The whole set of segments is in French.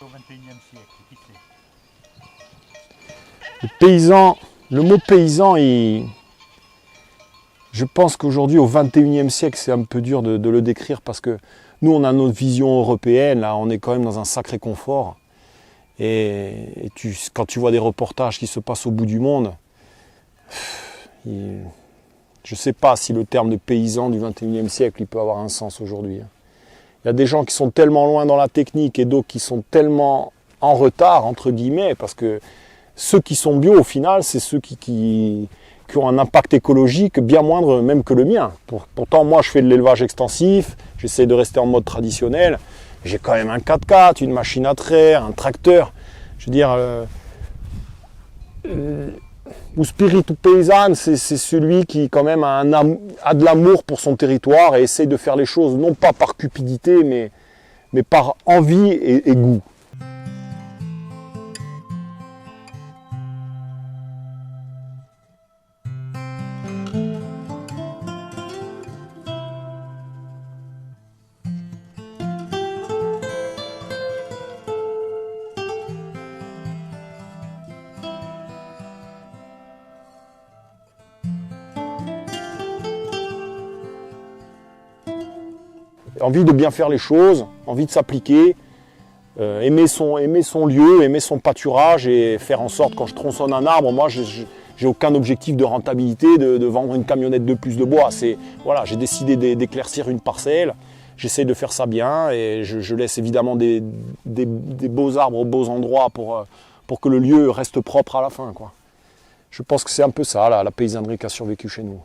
Au XXIe siècle, qui sait? Le paysan, le mot paysan, je pense qu'aujourd'hui, au XXIe siècle, c'est un peu dur de le décrire parce que nous, on a notre vision européenne, là, on est quand même dans un sacré confort. Quand tu vois des reportages qui se passent au bout du monde, je ne sais pas si le terme de paysan du XXIe siècle il peut avoir un sens aujourd'hui. Il y a des gens qui sont tellement loin dans la technique et d'autres qui sont tellement en retard, entre guillemets, parce que ceux qui sont bio, au final, c'est ceux qui ont un impact écologique bien moindre même que le mien. Pourtant, moi, je fais de l'élevage extensif, j'essaie de rester en mode traditionnel. J'ai quand même un 4x4, une machine à traire, un tracteur. Je veux dire, ou spirit ou paysanne, c'est celui qui quand même a de l'amour pour son territoire et essaie de faire les choses non pas par cupidité, mais par envie et goût. Envie de bien faire les choses, envie de s'appliquer, aimer son lieu, aimer son pâturage et faire en sorte, quand je tronçonne un arbre, moi j'ai aucun objectif de rentabilité, de vendre une camionnette de plus de bois. Voilà, j'ai décidé d'éclaircir une parcelle, j'essaie de faire ça bien et je laisse évidemment des beaux arbres aux beaux endroits pour que le lieu reste propre à la fin, quoi. Je pense que c'est un peu ça, la paysannerie qui a survécu chez nous.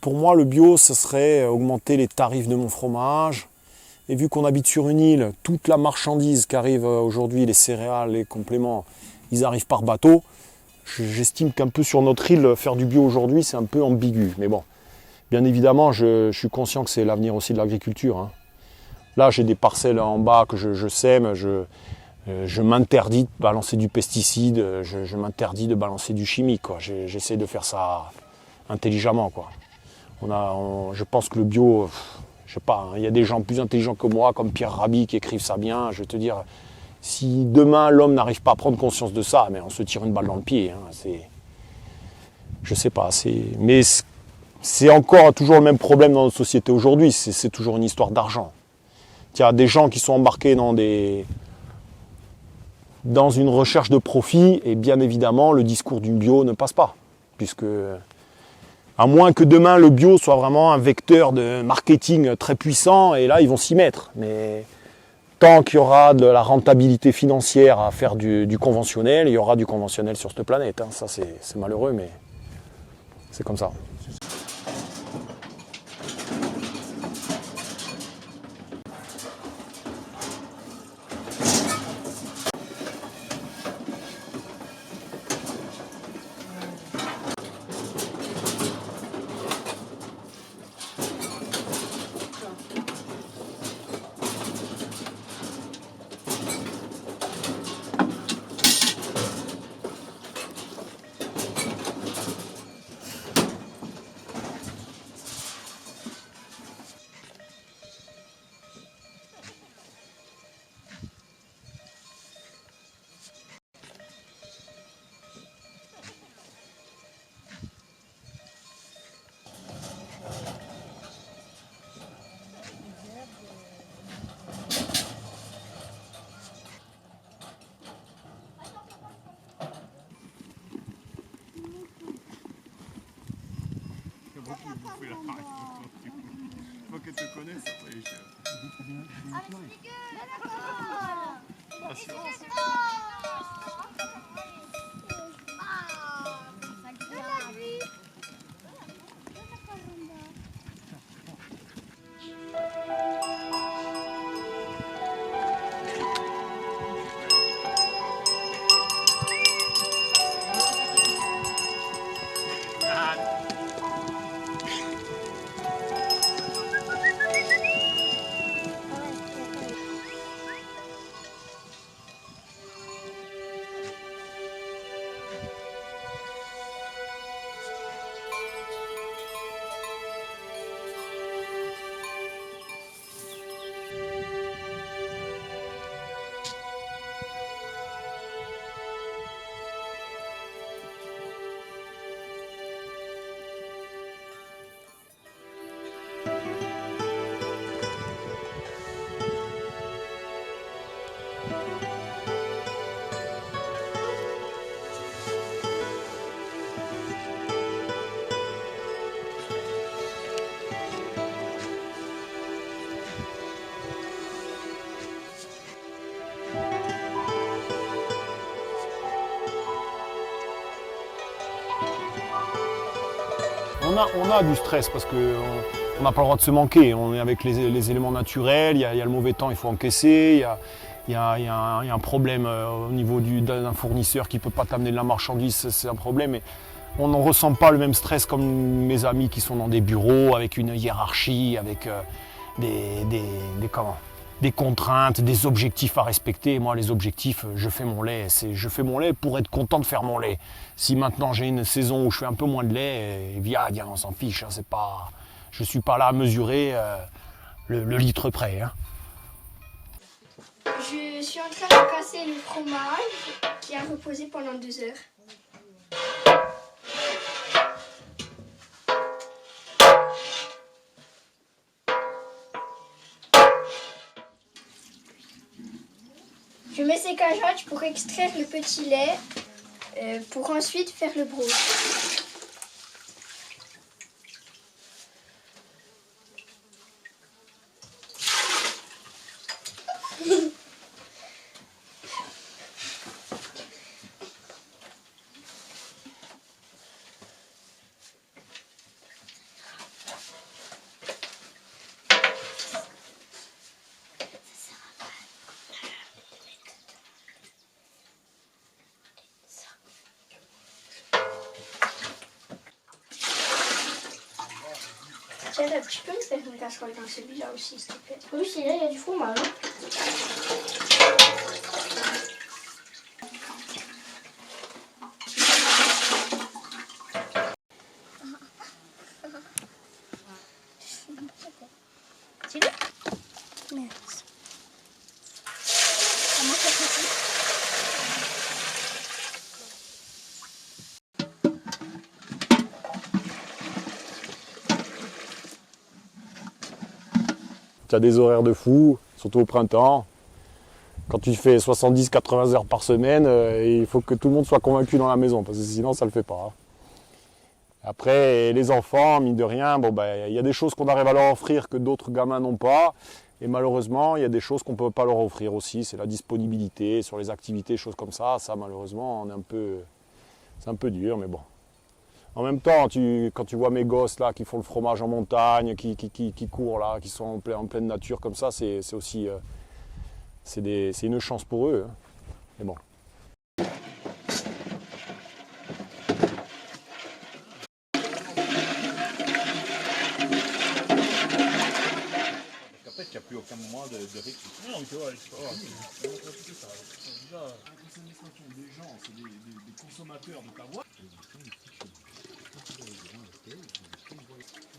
pour moi, le bio, ce serait augmenter les tarifs de mon fromage. Et vu qu'on habite sur une île, toute la marchandise qui arrive aujourd'hui, les céréales, les compléments, ils arrivent par bateau. J'estime qu'un peu sur notre île, faire du bio aujourd'hui, c'est un peu ambigu. Mais bon, bien évidemment, je suis conscient que c'est l'avenir aussi de l'agriculture, hein. Là, j'ai des parcelles en bas que je sème, je m'interdis de balancer du pesticide, je m'interdis de balancer du chimique, quoi. J'essaie de faire ça intelligemment, quoi. Je pense que le bio, je sais pas, hein, il y a des gens plus intelligents que moi, comme Pierre Rabhi, qui écrivent ça bien. Je vais te dire, si demain l'homme n'arrive pas à prendre conscience de ça, mais on se tire une balle dans le pied, hein. Je sais pas, mais c'est encore toujours le même problème dans notre société aujourd'hui. C'est toujours une histoire d'argent. Il y a des gens qui sont embarqués dans une recherche de profit, et bien évidemment, le discours du bio ne passe pas, puisque à moins que demain le bio soit vraiment un vecteur de marketing très puissant, et là ils vont s'y mettre. Mais tant qu'il y aura de la rentabilité financière à faire du conventionnel, il y aura du conventionnel sur cette planète, hein. Ça c'est malheureux, mais c'est comme ça. Faut qu'elle te connaisse après les chèvres. On a du stress parce qu'on n'a pas le droit de se manquer. On est avec les éléments naturels, il y a le mauvais temps, il faut encaisser, il y a un problème au niveau d'un fournisseur qui ne peut pas t'amener de la marchandise, c'est un problème. Mais on ne ressent pas le même stress comme mes amis qui sont dans des bureaux avec une hiérarchie, avec des contraintes, des objectifs à respecter. Moi, les objectifs, je fais mon lait. Je fais mon lait pour être content de faire mon lait. Si maintenant j'ai une saison où je fais un peu moins de lait, eh bien, on s'en fiche. Hein, je ne suis pas là à mesurer le litre près. Hein. Je suis en train de casser le fromage qui a reposé pendant 2 heures. Je mets ces cageottes pour extraire le petit lait, pour ensuite faire le brot. Tiens, tu peux me faire une casserole dans celui-là aussi, s'il te plaît? Oui, c'est là, il y a du fromage. Tu veux? Merci. Comment ça fait? Tu as des horaires de fou, surtout au printemps. Quand tu fais 70-80 heures par semaine, il faut que tout le monde soit convaincu dans la maison, parce que sinon ça ne le fait pas. Après, les enfants, mine de rien, bon, il y a des choses qu'on arrive à leur offrir que d'autres gamins n'ont pas. Et malheureusement, il y a des choses qu'on ne peut pas leur offrir aussi. C'est la disponibilité sur les activités, choses comme ça. Ça, malheureusement, c'est un peu dur, mais bon. En même temps, quand tu vois mes gosses là qui font le fromage en montagne, qui courent là, qui sont en pleine nature comme ça, c'est aussi c'est une chance pour eux. Hein. Mais bon. En fait, il n'y a plus aucun moment de rythme. Non, tu vois, c'est déjà des gens, c'est des consommateurs de ta voix.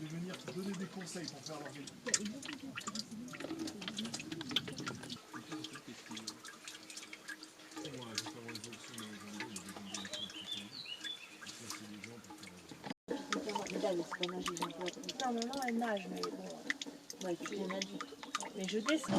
De venir te donner des conseils pour faire leur vie. Non, maman, elle nage, mais bon. Ouais, tu bien adulte. Mais je descends.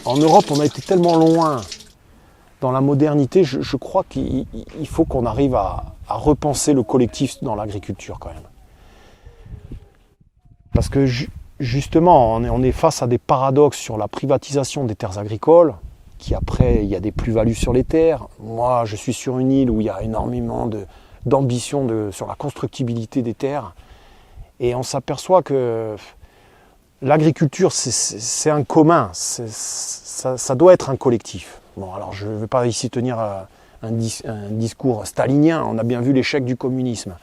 En Europe, on a été tellement loin dans la modernité, je crois qu'il faut qu'on arrive à repenser le collectif dans l'agriculture quand même. Parce que justement, on est face à des paradoxes sur la privatisation des terres agricoles, qui après, il y a des plus-values sur les terres. Moi, je suis sur une île où il y a énormément d'ambition sur la constructibilité des terres. Et on s'aperçoit que l'agriculture, c'est un commun, ça doit être un collectif. Bon, alors je ne vais pas ici tenir un discours stalinien, on a bien vu l'échec du communisme.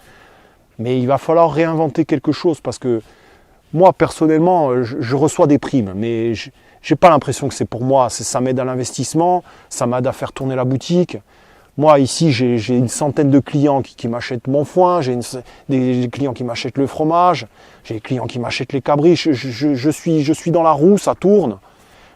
Mais il va falloir réinventer quelque chose, parce que moi, personnellement, je reçois des primes, mais je n'ai pas l'impression que c'est pour moi. Ça m'aide à l'investissement, ça m'aide à faire tourner la boutique. Moi, ici, j'ai une centaine de clients qui m'achètent mon foin, j'ai des clients qui m'achètent le fromage, j'ai des clients qui m'achètent les cabris. Je suis dans la roue, ça tourne.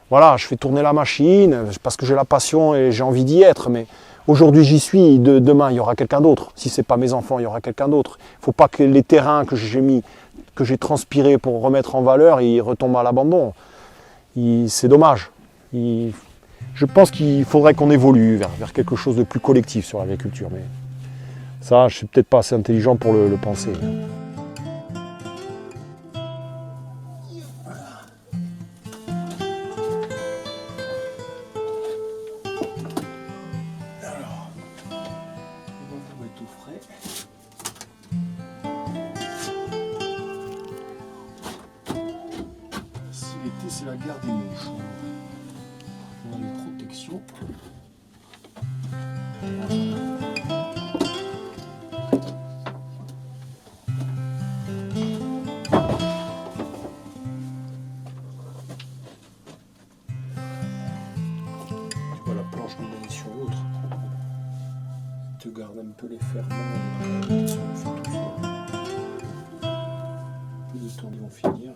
Voilà, je fais tourner la machine parce que j'ai la passion et j'ai envie d'y être. Mais aujourd'hui, j'y suis. Demain, il y aura quelqu'un d'autre. Si ce n'est pas mes enfants, il y aura quelqu'un d'autre. Il ne faut pas que les terrains que j'ai transpirés pour remettre en valeur, ils retombent à l'abandon. C'est dommage. Je pense qu'il faudrait qu'on évolue vers quelque chose de plus collectif sur l'agriculture. Mais ça, je ne suis peut-être pas assez intelligent pour le penser. Alors, le bambou est tout frais. Si l'été, c'est la guerre des mouches. On a les protections. Tu vois la planche d'une année sur l'autre. Tu gardes un peu les ferments. Ça le fait tout seul. Peu de temps, ils vont finir.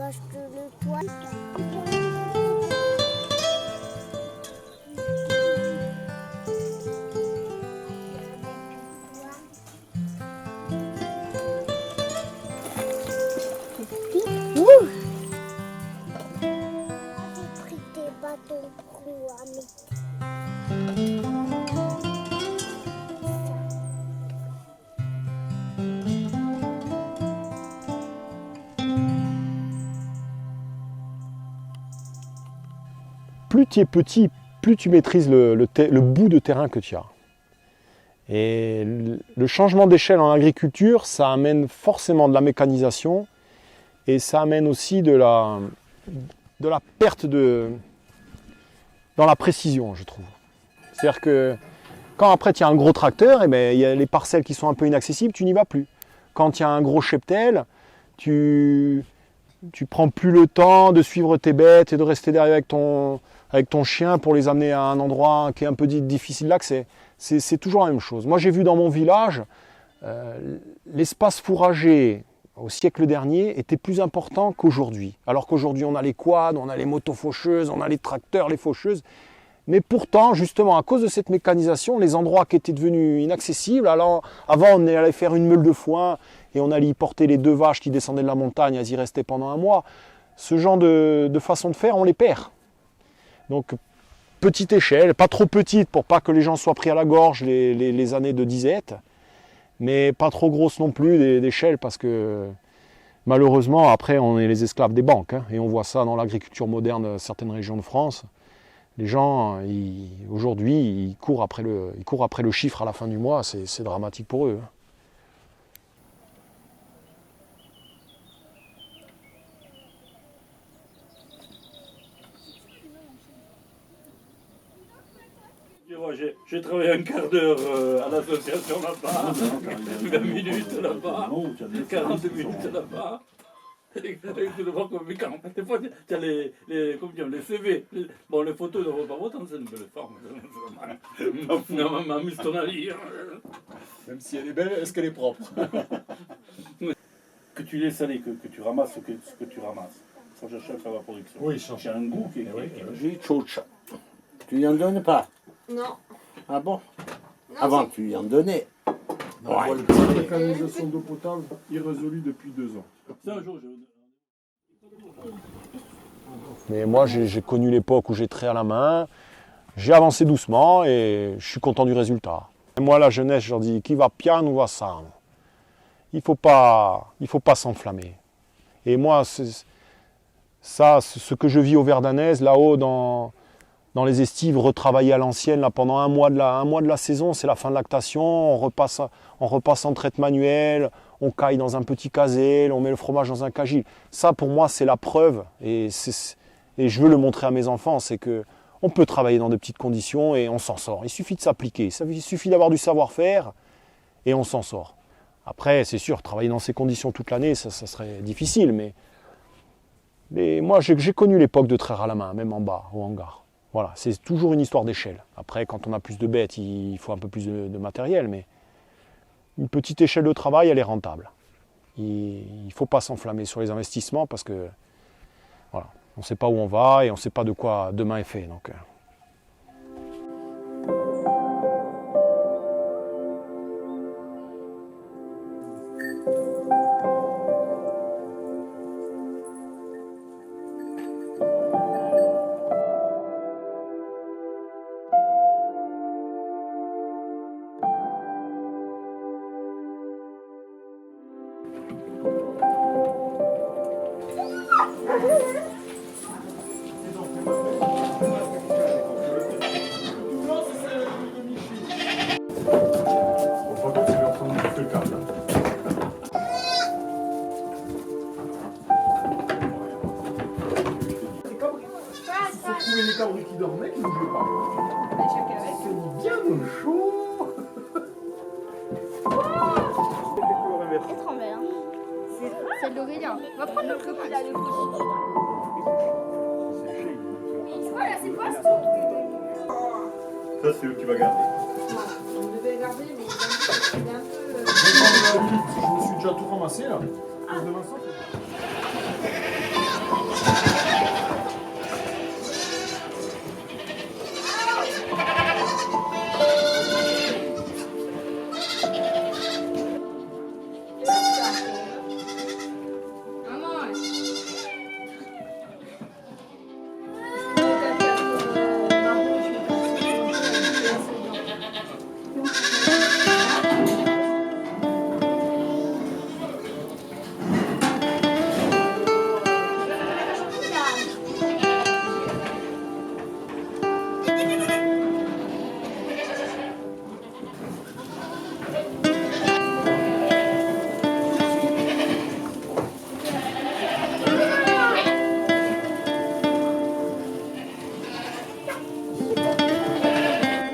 cache le toit. J'ai pris tes bâtons pour ami. Plus tu es petit, plus tu maîtrises le bout de terrain que tu as. Et le changement d'échelle en agriculture, ça amène forcément de la mécanisation et ça amène aussi de la perte dans la précision, je trouve. C'est-à-dire que quand après tu as un gros tracteur, eh ben, il y a les parcelles qui sont un peu inaccessibles, tu n'y vas plus. Quand il y a un gros cheptel, tu prends plus le temps de suivre tes bêtes et de rester derrière avec ton chien pour les amener à un endroit qui est un peu difficile d'accès. C'est toujours la même chose. Moi j'ai vu dans mon village, l'espace fourrager au siècle dernier était plus important qu'aujourd'hui. Alors qu'aujourd'hui on a les quads, on a les motos faucheuses, on a les tracteurs, les faucheuses. Mais pourtant, justement, à cause de cette mécanisation, les endroits qui étaient devenus inaccessibles, alors, avant on allait faire une meule de foin et on allait y porter les 2 vaches qui descendaient de la montagne, elles y restaient pendant un mois. Ce genre de façon de faire, on les perd. Donc, petite échelle, pas trop petite pour pas que les gens soient pris à la gorge les années de disette, mais pas trop grosse non plus d'échelle parce que malheureusement, après, on est les esclaves des banques. Hein, et on voit ça dans l'agriculture moderne de certaines régions de France. Les gens, aujourd'hui, ils courent après le chiffre à la fin du mois, c'est dramatique pour eux. J'ai travaillé un quart d'heure à l'association là-bas, 20 minutes là-bas, 40 minutes là-bas. Et tu le vois comme quand des fois tu as les CV. Bon, les photos ne vont pas autant, c'est une belle forme. Non, m'amuse ton avis. Même si elle est belle, est-ce qu'elle est propre? Que tu laisses aller, que tu ramasses ce que tu ramasses. Il faut chercher à faire la production. Oui, Il y a un goût qui est... J'ai tchotcha. Tu y en donnes pas? Non. Ah bon? Non, Avant, tu y en donnais. On voit le petit mécanisation d'eau potable irrésolue depuis 2 ans. C'est un jour, Mais moi, j'ai connu l'époque où j'ai trait à la main, j'ai avancé doucement et je suis content du résultat. Et moi, la jeunesse, je leur dis, qui va piano va sano. Il faut pas s'enflammer. Et moi, ce que je vis au Verdanaise, là-haut, dans les estives, retravaillé à l'ancienne, là, pendant un mois de la saison, c'est la fin de lactation, on repasse en traite manuelle, on caille dans un petit casé, on met le fromage dans un cagile. Ça, pour moi, c'est la preuve, et je veux le montrer à mes enfants, c'est que on peut travailler dans de petites conditions et on s'en sort. Il suffit de s'appliquer, il suffit d'avoir du savoir-faire et on s'en sort. Après, c'est sûr, travailler dans ces conditions toute l'année, ça serait difficile, mais moi, j'ai connu l'époque de traire à la main, même en bas, au hangar. Voilà, c'est toujours une histoire d'échelle. Après, quand on a plus de bêtes, il faut un peu plus de matériel, mais une petite échelle de travail, elle est rentable. Il ne faut pas s'enflammer sur les investissements parce que voilà, on ne sait pas où on va et on ne sait pas de quoi demain est fait. Donc, Les cabris qui dormaient, qui ne bougeaient pas. C'est bien au chaud. C'est trop bien. C'est de l'Aurélien. On va prendre notre copain là, le Voilà, c'est pas ça. Ça, c'est eux qui va garder. On devait garder, mais il est un peu. Je me suis déjà tout ramassé là. Demain soir,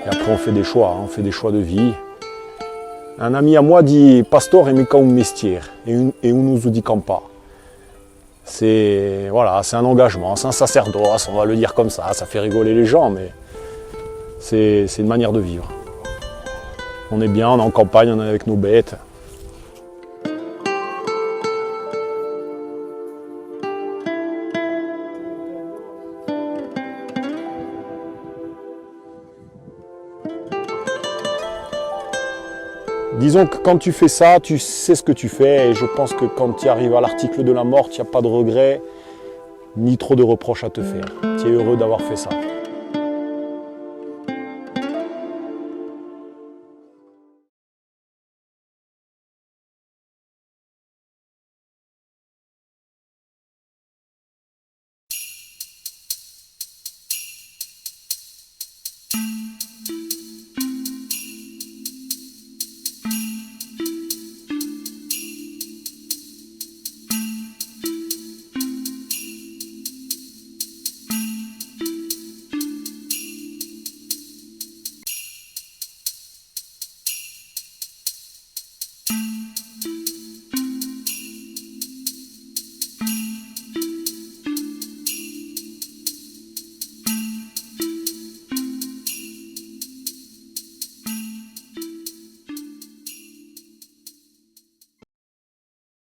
Et après on fait des choix, on fait des choix de vie. Un ami à moi dit « Pastor è mica un mestiere et uno di campa ». C'est voilà, c'est un engagement, c'est un sacerdoce, on va le dire comme ça fait rigoler les gens, mais c'est une manière de vivre. On est bien, on est en campagne, on est avec nos bêtes. Disons que quand tu fais ça, tu sais ce que tu fais, et je pense que quand tu arrives à l'article de la mort, il n'y a pas de regret, ni trop de reproches à te faire. Tu es heureux d'avoir fait ça.